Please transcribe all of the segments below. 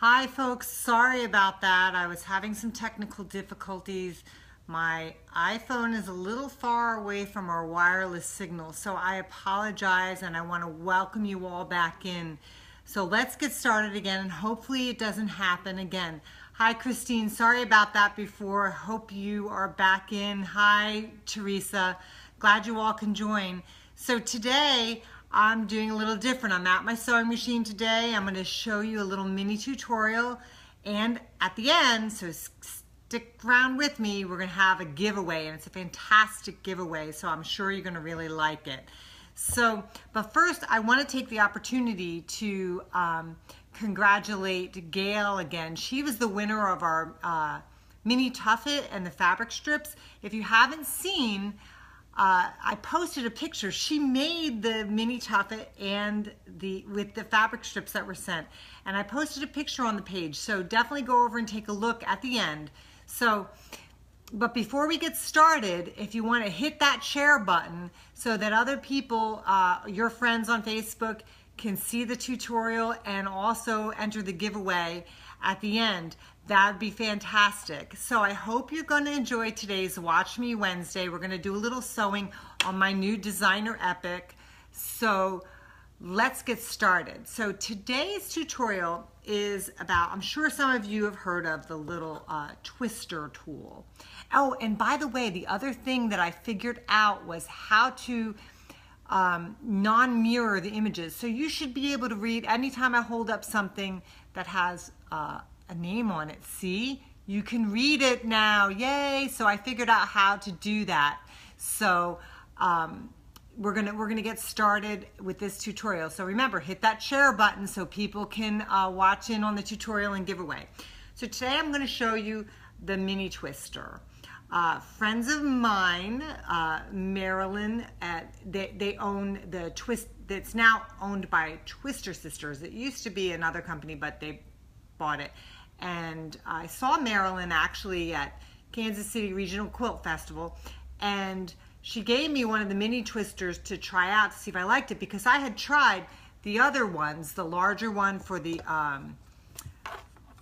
Hi folks, sorry about that. I was having some technical difficulties. My iPhone is a little far away from our wireless signal, so I apologize and I want to welcome you all back in. So let's get started again and hopefully it doesn't happen again. Hi Christine, sorry about that before. Hope you are back in. Hi Teresa, glad you all can join. So today I'm doing a little different. I'm at my sewing machine today. I'm going to show you a little mini tutorial, and at the end, so stick around with me, we're going to have a giveaway, and it's a fantastic giveaway, so I'm sure you're going to really like it. So, but first I want to take the opportunity to congratulate Gail again. She was the winner of our mini tuffet and the fabric strips. If you haven't seen, I posted a picture. She made the mini tuffet and with the fabric strips that were sent, and I posted a picture on the page, so definitely go over and take a look at the end. So, but before we get started, if you want to hit that share button so that other people, your friends on Facebook, can see the tutorial and also enter the giveaway at the end, that'd be fantastic. So I hope you're going to enjoy today's Watch Me Wednesday. We're going to do a little sewing on my new designer epic. So let's get started. So today's tutorial is about, I'm sure some of you have heard of the little twister tool. Oh, and by the way, the other thing that I figured out was how to non-mirror the images. So you should be able to read anytime I hold up something that has a name on it. See, you can read it now. Yay! So I figured out how to do that. So we're gonna get started with this tutorial. So remember, hit that share button so people can watch in on the tutorial and giveaway. So today I'm going to show you the mini twister. Friends of mine, Marilyn, they own the twist. That's now owned by Twister Sisters. It used to be another company, but they bought it. And I saw Marilyn actually at Kansas City Regional Quilt Festival, and she gave me one of the mini twisters to try out to see if I liked it, because I had tried the other ones, the larger one for the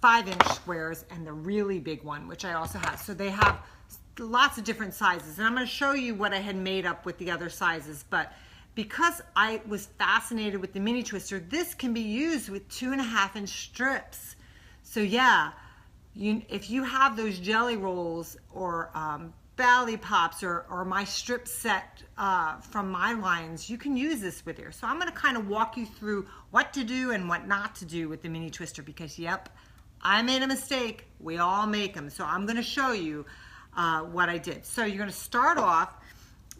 5-inch squares and the really big one, which I also have. So they have lots of different sizes, and I'm going to show you what I had made up with the other sizes. But because I was fascinated with the mini twister, this can be used with 2.5-inch strips. So yeah, if you have those jelly rolls or Bally Pops or my strip set from my lines, you can use this with here. So I'm going to kind of walk you through what to do and what not to do with the mini twister, because yep, I made a mistake. We all make them. So I'm going to show you what I did. So you're going to start off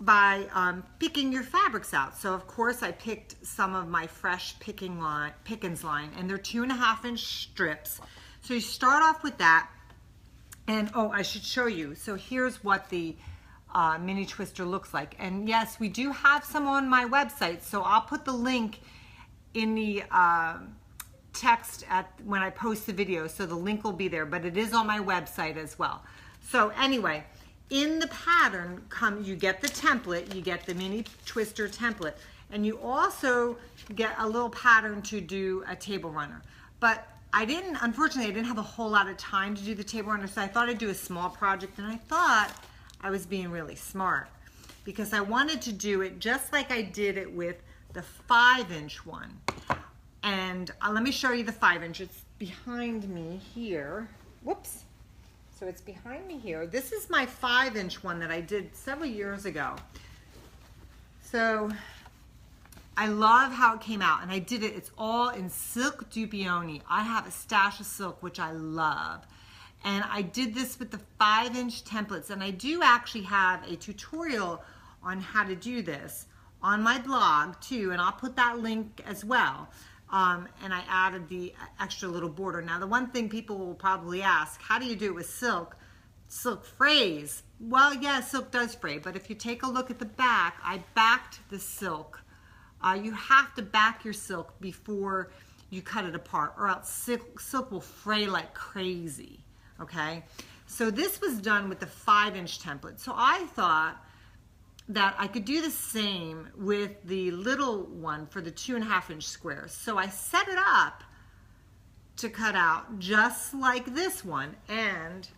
by picking your fabrics out. So of course I picked some of my fresh Pickens line, and they're 2.5-inch strips. So you start off with that, and oh, I should show you. So here's what the mini twister looks like. And yes, we do have some on my website, so I'll put the link in the text when I post the video, so the link will be there, but it is on my website as well. So anyway, in the pattern you get the template, you get the mini twister template, and you also get a little pattern to do a table runner. But unfortunately I didn't have a whole lot of time to do the table runner, so I thought I'd do a small project, and I thought I was being really smart because I wanted to do it just like I did it with the 5-inch one. And let me show you the 5-inch. It's behind me here. Whoops. So it's behind me here. This is my 5-inch one that I did several years ago. So I love how it came out, and I did it. It's all in silk dupioni. I have a stash of silk, which I love. And I did this with the 5-inch templates, and I do actually have a tutorial on how to do this on my blog too, and I'll put that link as well. And I added the extra little border. Now the one thing people will probably ask, how do you do it with silk? Silk frays. Well, yeah, silk does fray, but if you take a look at the back, I backed the silk. You have to back your silk before you cut it apart, or else silk will fray like crazy, okay? So this was done with the 5-inch template. So I thought that I could do the same with the little one for the 2.5-inch squares. So I set it up to cut out just like this one. And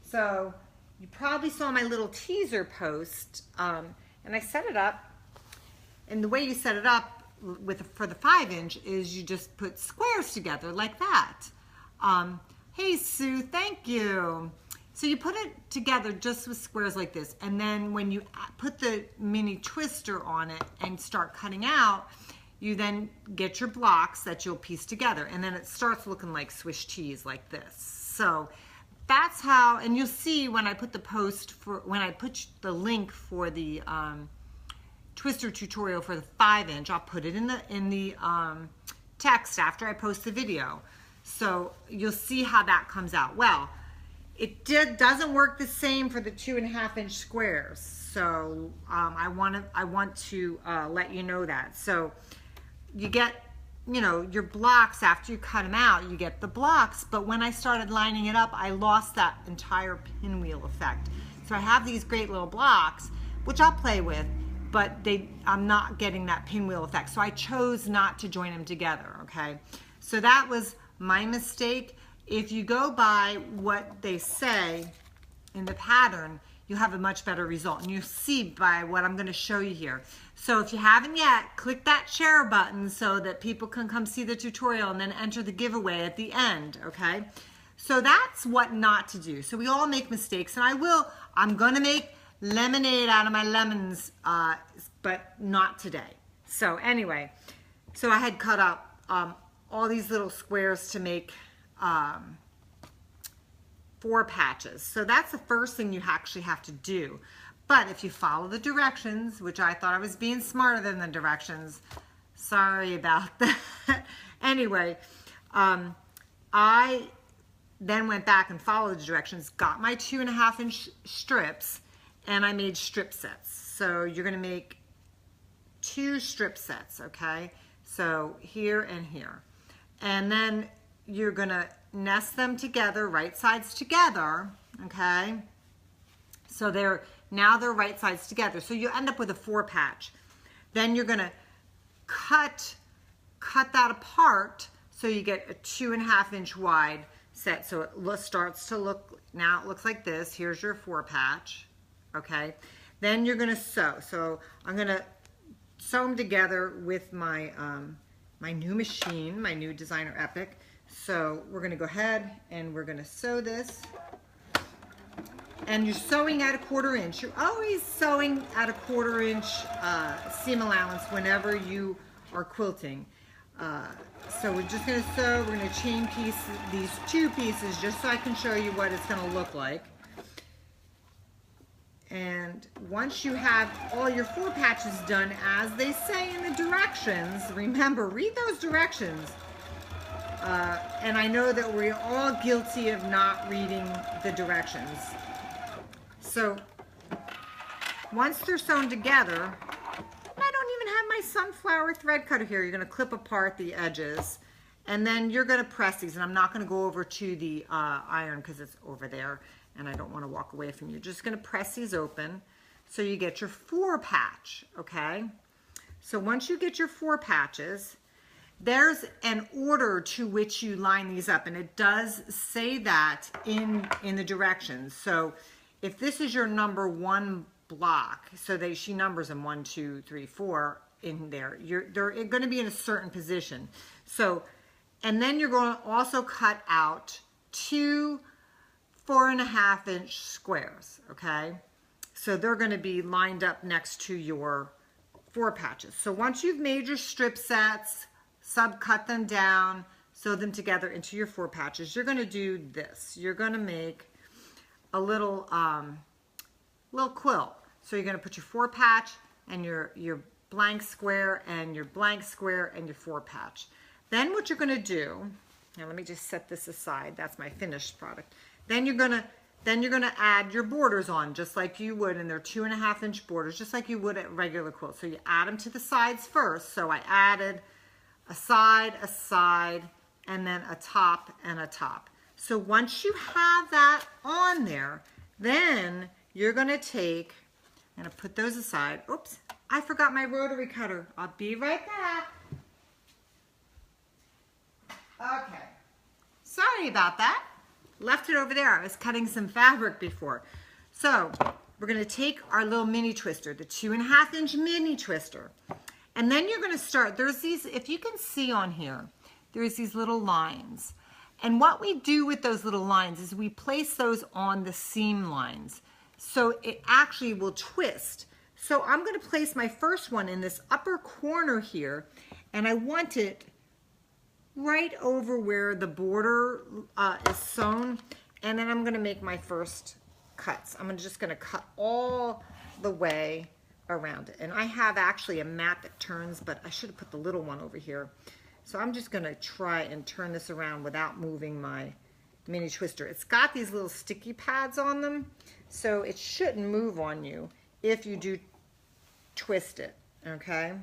so you probably saw my little teaser post, and I set it up, and the way you set it up for the 5-inch is you just put squares together like that. Hey Sue, thank you. So you put it together just with squares like this, and then when you put the mini twister on it and start cutting out, you then get your blocks that you'll piece together, and then it starts looking like Swiss cheese like this. So that's how, and you'll see when I put the when I put the link for the twister tutorial for the 5-inch, I'll put it in the text after I post the video. So you'll see how that comes out. Well, it doesn't work the same for the 2.5-inch squares. So I want to let you know that. So you get, you know, your blocks after you cut them out, you get the blocks, but when I started lining it up, I lost that entire pinwheel effect. So I have these great little blocks, which I'll play with, but I'm not getting that pinwheel effect. So I chose not to join them together, okay? So that was my mistake. If you go by what they say in the pattern, you have a much better result, and you'll see by what I'm going to show you here. So if you haven't yet, click that share button so that people can come see the tutorial and then enter the giveaway at the end, okay? So that's what not to do. So we all make mistakes, and I'm going to make lemonade out of my lemons, but not today. So anyway, so I had cut up all these little squares to make 4 patches. So that's the first thing you actually have to do. But if you follow the directions, which I thought I was being smarter than the directions, sorry about that. Anyway, I then went back and followed the directions, got my 2.5-inch strips, and I made strip sets. So you're going to make 2 strip sets, okay? So here and here. And then you're going to nest them together, right sides together, okay? So now they're right sides together. So you end up with a 4 patch. Then you're going to cut that apart so you get a 2.5-inch wide set. So it starts to look, now it looks like this. Here's your 4 patch, okay? Then you're going to sew. So I'm going to sew them together with my my new machine, my new Designer Epic. So we're going to go ahead and we're going to sew this. And you're sewing at a 1/4 inch. You're always sewing at a 1/4 inch seam allowance whenever you are quilting. So we're just going to sew. We're going to chain piece these 2 pieces just so I can show you what it's going to look like. And once you have all your 4 patches done, as they say in the directions, remember, read those directions. And I know that we're all guilty of not reading the directions. So once they're sewn together, I don't even have my sunflower thread cutter here. You're going to clip apart the edges, and then you're going to press these. And I'm not going to go over to the iron because it's over there, and I don't want to walk away from you. You're just going to press these open so you get your 4 patch, okay? So once you get your 4 patches, there's an order to which you line these up, and it does say that in the directions. So if this is your number 1 block, so she numbers them 1, 2, 3, 4 in there, they're going to be in a certain position. So, and then you're going to also cut out 2 4.5-inch squares, okay? So they're going to be lined up next to your 4 patches. So once you've made your strip sets, subcut them down, sew them together into your 4 patches, you're going to do this. You're going to make a little quilt. So you're going to put your 4 patch and your blank square and your blank square and your 4 patch. Then what you're going to do, now let me just set this aside. That's my finished product. Then you're going to add your borders on just like you would, and they're 2.5-inch borders just like you would at regular quilt. So you add them to the sides first. So I added a side, and then a top and a top. So once you have that on there, then you're going to take, I'm going to put those aside. Oops, I forgot my rotary cutter. I'll be right back. Okay, sorry about that. Left it over there. I was cutting some fabric before. So we're going to take our little mini twister, the 2.5 inch mini twister. And then you're going to start, there's these, if you can see on here, there's these little lines. And what we do with those little lines is we place those on the seam lines. So it actually will twist. So I'm going to place my first one in this upper corner here, and I want it right over where the border is sewn, and then I'm going to make my first cuts. I'm just going to cut all the way around it. And I have actually a mat that turns, but I should have put the little one over here. So I'm just going to try and turn this around without moving my mini twister. It's got these little sticky pads on them, so it shouldn't move on you if you do twist it, okay?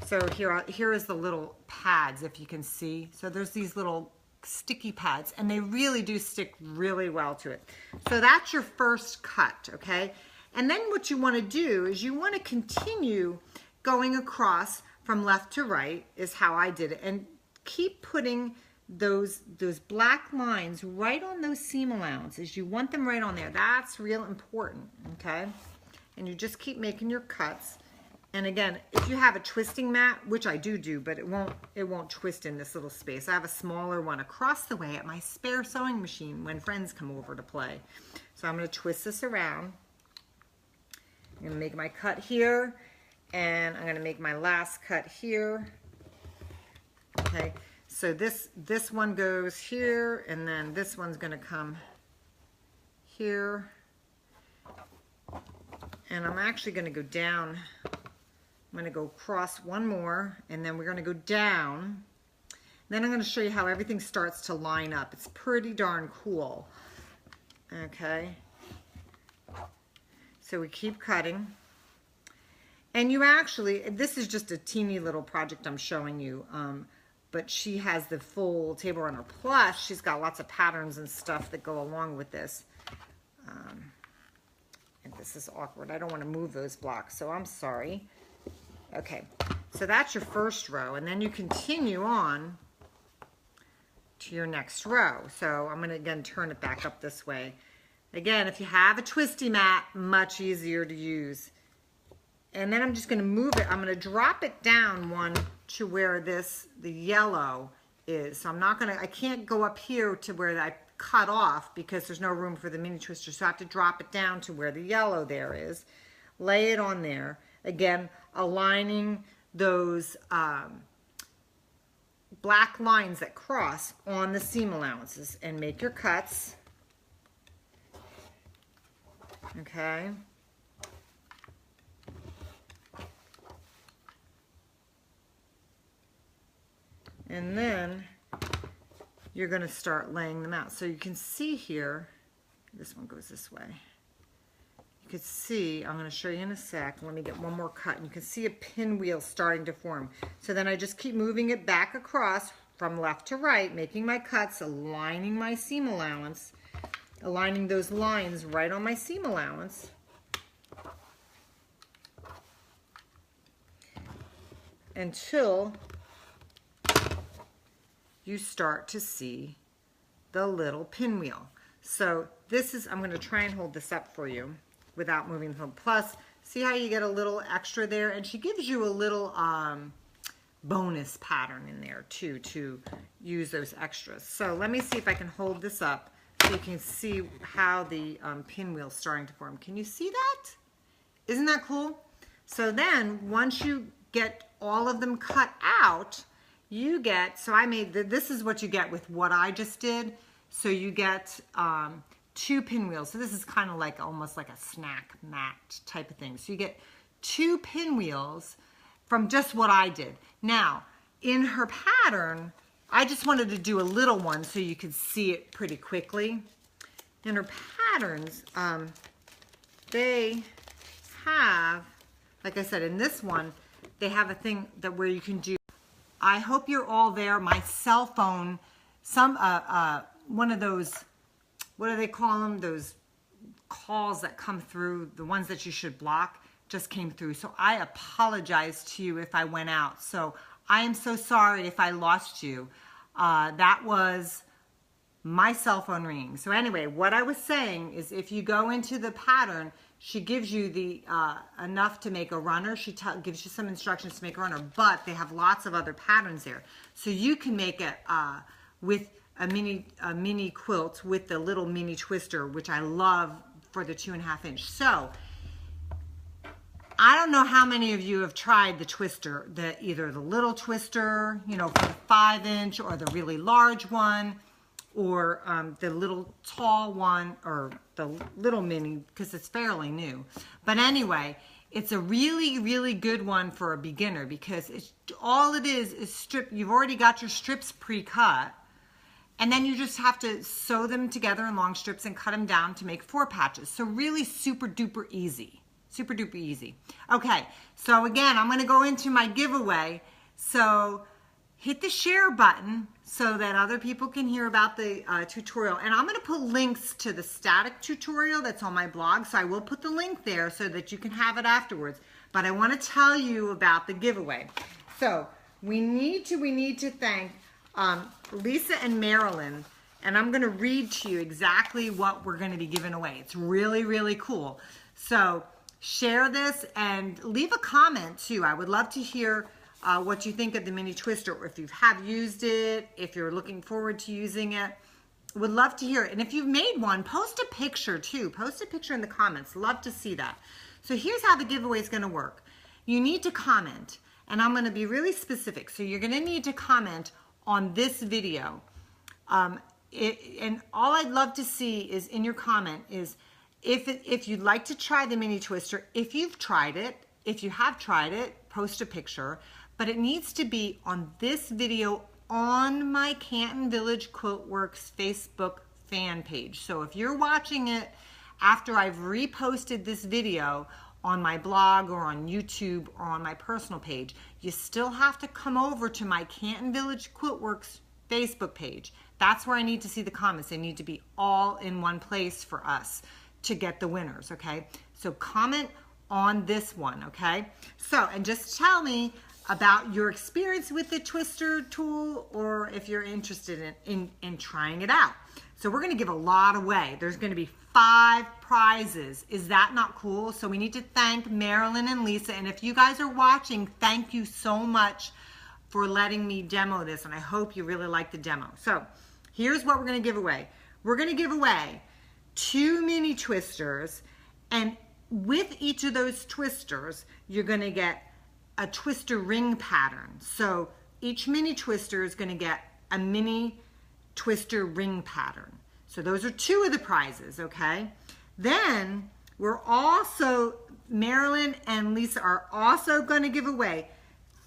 So here is the little pads, if you can see. So there's these little sticky pads, and they really do stick really well to it. So that's your first cut, okay? And then what you want to do is you want to continue going across from left to right, is how I did it, and keep putting those black lines right on those seam allowances. You want them right on there. That's real important, okay? And you just keep making your cuts. And again, if you have a twisting mat, which I do, but it won't twist in this little space. I have a smaller one across the way at my spare sewing machine when friends come over to play. So I'm going to twist this around. I'm going to make my cut here, and I'm going to make my last cut here. Okay, so this one goes here, and then this one's going to come here. And I'm actually going to go down. I'm going to go across one more, and then we're going to go down. Then I'm going to show you how everything starts to line up. It's pretty darn cool. Okay. So we keep cutting. And you actually, this is just a teeny little project I'm showing you, but she has the full table runner. Plus, she's got lots of patterns and stuff that go along with this. And this is awkward. I don't want to move those blocks, so I'm sorry. Okay, so that's your first row, and then you continue on to your next row. So I'm going to, again, turn it back up this way. Again, if you have a twisty mat, much easier to use. And then I'm just going to move it. I'm going to drop it down one to where the yellow is. So I'm not going to, I can't go up here to where I cut off because there's no room for the mini twister. So I have to drop it down to where the yellow there is. Lay it on there. Again, aligning those black lines that cross on the seam allowances, and make your cuts. Okay. And then you're going to start laying them out. So you can see here, this one goes this way. You can see, I'm going to show you in a sec. Let me get one more cut. And you can see a pinwheel starting to form. So then I just keep moving it back across from left to right, making my cuts, aligning my seam allowance, aligning those lines right on my seam allowance. Until you start to see the little pinwheel. So this is, I'm going to try and hold this up for you without moving the phone. Plus, see how you get a little extra there? And she gives you a little bonus pattern in there too to use those extras. So let me see if I can hold this up so you can see how the pinwheel's starting to form. Can you see that? Isn't that cool? So then once you get all of them cut out, you get, so I made, this is what you get with what I just did. So you get 2 pinwheels. So this is kind of like almost like a snack mat type of thing. So you get 2 pinwheels from just what I did. Now, in her pattern, I just wanted to do a little one so you could see it pretty quickly. In her patterns, they have, like I said, in this one, they have a thing that where you can do. I hope you're all there. My cell phone, one of those, what do they call them? Those calls that come through, the ones that you should block, just came through. So I apologize to you if I went out. So I am so sorry if I lost you. That was my cell phone ringing. So anyway, what I was saying is if you go into the pattern, she gives you the enough to make a runner. She gives you some instructions to make a runner, but they have lots of other patterns there. So you can make it with a mini quilt with the little mini twister, which I love for the 2.5 inch. So I don't know how many of you have tried the twister, either the little twister, you know, for the 5 inch, or the really large one, or the little tall one, or the little mini, because it's fairly new. But anyway, it's a really, really good one for a beginner, because all it is strip. You've already got your strips pre-cut, and then you just have to sew them together in long strips and cut them down to make 4 patches. So really super duper easy. Super duper easy. Okay, so again, I'm going to go into my giveaway. So hit the share button so that other people can hear about the tutorial. And I'm going to put links to the static tutorial that's on my blog. So I will put the link there so that you can have it afterwards. But I want to tell you about the giveaway. So we need to thank Lisa and Marilyn. And I'm going to read to you exactly what we're going to be giving away. It's really, really cool. So share this and leave a comment too. I would love to hear what you think of the mini twister, or if you have used it, if you're looking forward to using it. Would love to hear it. And if you've made one, post a picture too. Post a picture in the comments. Love to see that. So here's how the giveaway is going to work. You need to comment, and I'm going to be really specific. So you're going to need to comment on this video. And all I'd love to see is in your comment is if you'd like to try the mini twister, if you've tried it, if you have tried it, post a picture, but it needs to be on this video on my Canton Village Quiltworks Facebook fan page. So if you're watching it after I've reposted this video on my blog or on YouTube or on my personal page, you still have to come over to my Canton Village Quiltworks Facebook page. That's where I need to see the comments. They need to be all in one place for us to get the winners, okay? So comment on this one, okay? So, and just tell me about your experience with the twister tool, or if you're interested in trying it out. So we're gonna give a lot away. There's gonna be 5 prizes. Is that not cool? So we need to thank Marilyn and Lisa, and if you guys are watching, thank you so much for letting me demo this, and I hope you really like the demo. So here's what we're gonna give away. We're gonna give away 2 mini twisters, and with each of those twisters, you're going to get a twister ring pattern. So each mini twister is going to get a mini twister ring pattern. So those are 2 of the prizes, okay? Then we're also, Marilyn and Lisa are also going to give away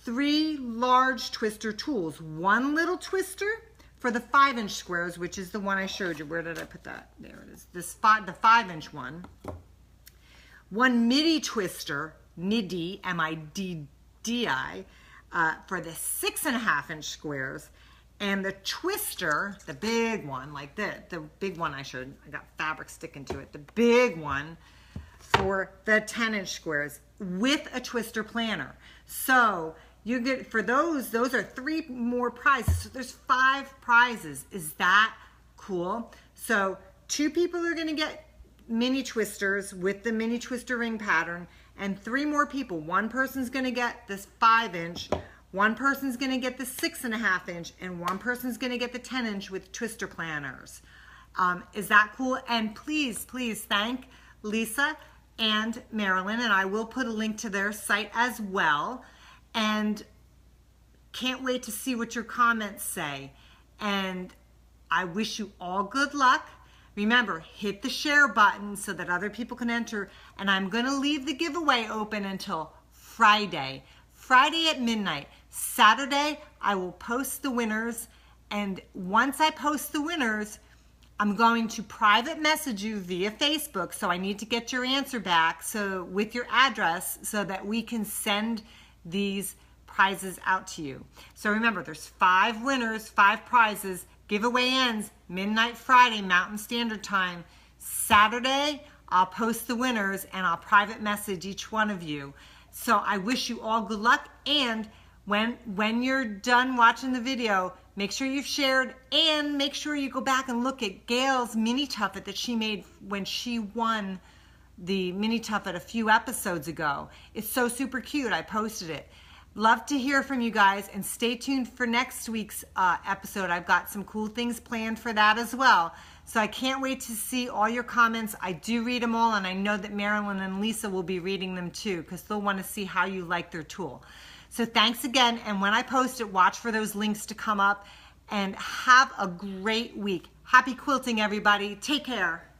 3 large twister tools. 1 little twister for the 5 inch squares, which is the one I showed you. Where did I put that? There it is. The 5 inch one. 1 midi twister, MIDI, M-I-D-D-I, for the 6.5 inch squares. And the twister, the big one, like the big one I showed, I got fabric sticking to it, the big one for the 10 inch squares with a twister planner. So you get, for those are 3 more prizes. So there's 5 prizes. Is that cool? So 2 people are gonna get mini twisters with the mini twister ring pattern, and 3 more people. 1 person's gonna get this 5 inch, 1 person's gonna get the 6.5 inch, and 1 person's gonna get the 10 inch with twister planners. Is that cool? And please, please thank Lisa and Marilyn, and I will put a link to their site as well. And can't wait to see what your comments say. And I wish you all good luck. Remember, hit the share button so that other people can enter. And I'm going to leave the giveaway open until Friday. Friday at midnight. Saturday, I will post the winners. And once I post the winners, I'm going to private message you via Facebook. So I need to get your answer back with your address so that we can send these prizes out to you. So remember, there's 5 winners, 5 prizes. Giveaway ends midnight Friday, Mountain Standard Time. Saturday, I'll post the winners and I'll private message each one of you. So I wish you all good luck. And when you're done watching the video, make sure you've shared, and make sure you go back and look at Gail's mini tuffet that she made when she won the mini tuffet a few episodes ago. It's so super cute. I posted it. Love to hear from you guys, and stay tuned for next week's episode. I've got some cool things planned for that as well. So I can't wait to see all your comments. I do read them all, and I know that Marilyn and Lisa will be reading them too, because they'll want to see how you like their tool. So thanks again, and when I post it, watch for those links to come up, and have a great week. Happy quilting, everybody. Take care.